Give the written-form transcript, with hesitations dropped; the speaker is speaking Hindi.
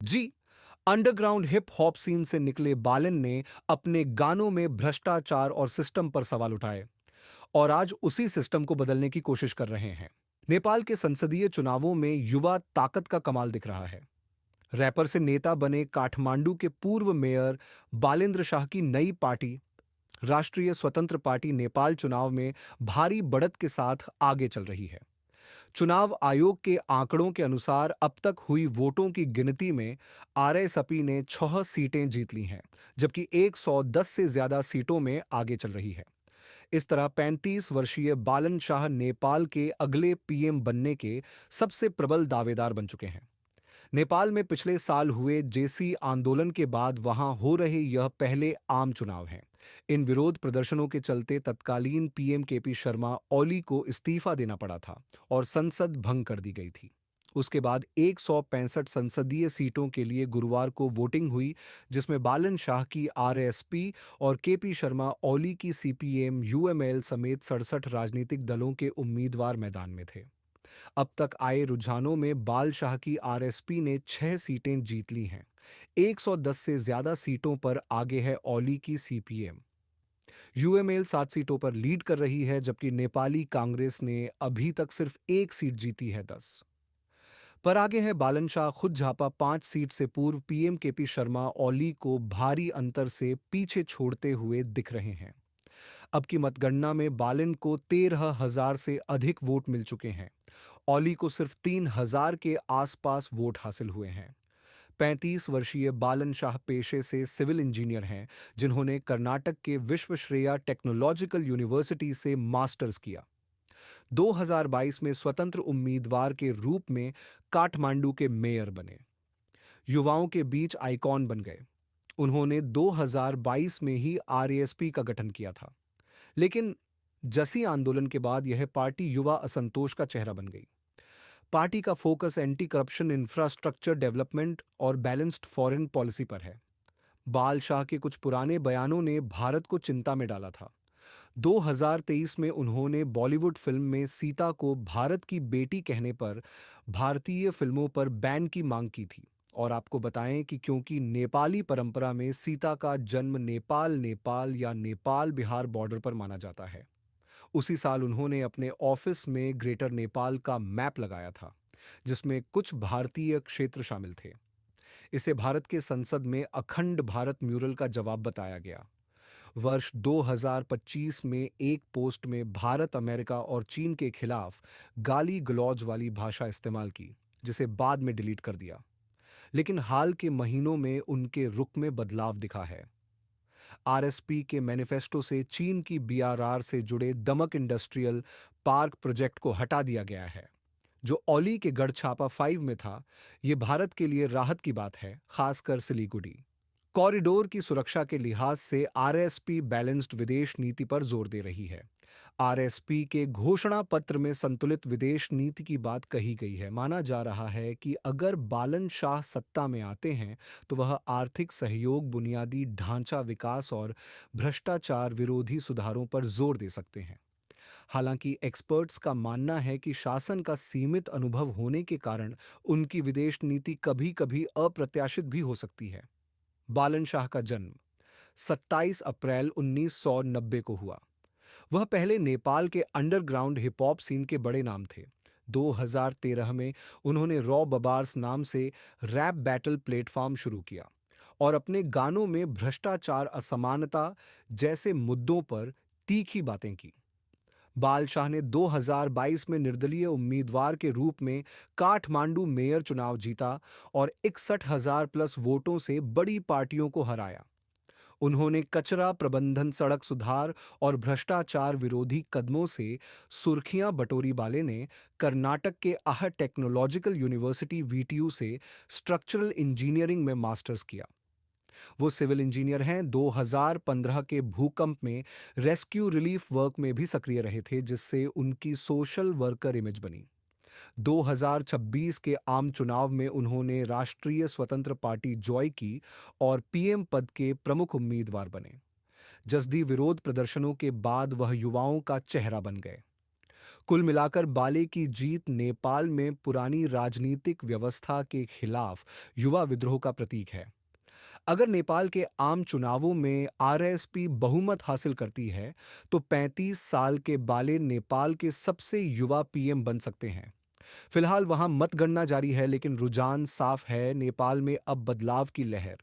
जी, अंडरग्राउंड हिप हॉप सीन से निकले बालन ने अपने गानों में भ्रष्टाचार और सिस्टम पर सवाल उठाए और आज उसी सिस्टम को बदलने की कोशिश कर रहे हैं। नेपाल के संसदीय चुनावों में युवा ताकत का कमाल दिख रहा है। रैपर से नेता बने काठमांडू के पूर्व मेयर बालेंद्र शाह की नई पार्टी राष्ट्रीय स्वतंत्र पार्टी नेपाल चुनाव में भारी बढ़त के साथ आगे चल रही है। चुनाव आयोग के आंकड़ों के अनुसार अब तक हुई वोटों की गिनती में आरएसपी ने 6 सीटें जीत ली हैं, जबकि 110 से ज्यादा सीटों में आगे चल रही है। इस तरह 35 वर्षीय बालन शाह नेपाल के अगले पीएम बनने के सबसे प्रबल दावेदार बन चुके हैं। नेपाल में पिछले साल हुए जेसी आंदोलन के बाद वहां हो रहे यह पहले आम चुनाव हैं। इन विरोध प्रदर्शनों के चलते तत्कालीन पीएम केपी शर्मा ओली को इस्तीफा देना पड़ा था और संसद भंग कर दी गई थी। उसके बाद 165 संसदीय सीटों के लिए गुरुवार को वोटिंग हुई, जिसमें बालन शाह की आरएसपी और केपी शर्मा ओली की सीपीएम यूएमएल समेत 67 राजनीतिक दलों के उम्मीदवार मैदान में थे। अब तक आए रुझानों में बाल शाह की आरएसपी ने 6 सीटें जीत ली हैं। 110 से ज्यादा सीटों पर आगे है ओली की सीपीएम। यूएमएल 7 सीटों पर लीड कर रही है, जबकि नेपाली कांग्रेस ने अभी तक सिर्फ एक सीट जीती है, 10 पर आगे है बालन शाह। खुद झापा 5 सीट से पूर्व पीएम केपी शर्मा ओली को भारी अंतर से पीछे छोड़ते हुए दिख रहे हैं। अब की मतगणना में बालन को 13,000 से अधिक वोट मिल चुके हैं। ओली को सिर्फ 3,000 के आसपास वोट हासिल हुए हैं। 35 वर्षीय बालन शाह पेशे से सिविल इंजीनियर हैं, जिन्होंने कर्नाटक के विश्वश्रेया टेक्नोलॉजिकल यूनिवर्सिटी से मास्टर्स किया। 2022 में स्वतंत्र उम्मीदवार के रूप में काठमांडू के मेयर बने। युवाओं के बीच आइकॉन बन गए। उन्होंने 2022 में ही आरएसपी का गठन किया था, लेकिन जसी आंदोलन के बाद यह पार्टी युवा असंतोष का चेहरा बन गई। पार्टी का focus anti corruption, infrastructure development और बैलेंस्ड फॉरेन पॉलिसी पर है। बाल शाह के कुछ पुराने बयानों ने भारत को चिंता में डाला था। 2023 में उन्होंने बॉलीवुड फिल्म में सीता को भारत की बेटी कहने पर भारतीय फिल्मों पर बैन की मांग की थी। और आपको बताएं कि क्योंकि नेपाली परंपरा में सीता का जन्म नेपाल या नेपाल बिहार बॉर्डर पर माना जाता है। उसी साल उन्होंने अपने ऑफिस में ग्रेटर नेपाल का मैप लगाया था, जिसमें कुछ भारतीय क्षेत्र शामिल थे। इसे भारत के संसद में अखंड भारत म्यूरल का जवाब बताया गया। वर्ष 2025 में एक पोस्ट में भारत, अमेरिका और चीन के खिलाफ गाली गलौज वाली भाषा इस्तेमाल की, जिसे बाद में डिलीट कर दिया। लेकिन हाल के महीनों में उनके रुख में बदलाव दिखा है। आरएसपी के मैनिफेस्टो से चीन की बीआरआर से जुड़े दमक इंडस्ट्रियल पार्क प्रोजेक्ट को हटा दिया गया है, जो ओली के गढ़छापा 5 में था। ये भारत के लिए राहत की बात है, खासकर सिलीगुड़ी कॉरिडोर की सुरक्षा के लिहाज से। आरएसपी बैलेंस्ड विदेश नीति पर जोर दे रही है। आरएसपी के घोषणा पत्र में संतुलित विदेश नीति की बात कही गई है। माना जा रहा है कि अगर बालन शाह सत्ता में आते हैं तो वह आर्थिक सहयोग, बुनियादी ढांचा विकास और भ्रष्टाचार विरोधी सुधारों पर जोर दे सकते हैं। हालांकि एक्सपर्ट्स का मानना है कि शासन का सीमित अनुभव होने के कारण उनकी विदेश नीति कभी-कभी अप्रत्याशित भी हो सकती है। बालन शाह का जन्म 27 अप्रैल 1990 को हुआ। वह पहले नेपाल के अंडरग्राउंड हिप हॉप सीन के बड़े नाम थे। 2013 में उन्होंने रॉ बबार्स नाम से रैप बैटल प्लेटफॉर्म शुरू किया और अपने गानों में भ्रष्टाचार, असमानता जैसे मुद्दों पर तीखी बातें की। बाल शाह ने 2022 में निर्दलीय उम्मीदवार के रूप में काठमांडू मेयर चुनाव जीता और 61,000 प्लस वोटों से बड़ी पार्टियों को हराया। उन्होंने कचरा प्रबंधन, सड़क सुधार और भ्रष्टाचार विरोधी कदमों से सुर्खियां बटोरी। बाले ने कर्नाटक के आह टेक्नोलॉजिकल यूनिवर्सिटी वीटीयू से स्ट्रक्चरल इंजीनियरिंग में मास्टर्स किया। वो सिविल इंजीनियर हैं। 2015 के भूकंप में रेस्क्यू रिलीफ वर्क में भी सक्रिय रहे थे, जिससे उनकी सोशल वर्कर इमेज बनी। 2026 के आम चुनाव में उन्होंने राष्ट्रीय स्वतंत्र पार्टी जॉय की और पीएम पद के प्रमुख उम्मीदवार बने। जसदी विरोध प्रदर्शनों के बाद वह युवाओं का चेहरा बन गए। कुल मिलाकर बाले की जीत नेपाल में पुरानी राजनीतिक व्यवस्था के खिलाफ युवा विद्रोह का प्रतीक है। अगर नेपाल के आम चुनावों में आरएसपी बहुमत हासिल करती है, तो 35 साल के बाले नेपाल के सबसे युवा पीएम बन सकते हैं। फिलहाल वहां मतगणना जारी है, लेकिन रुझान साफ है, नेपाल में अब बदलाव की लहर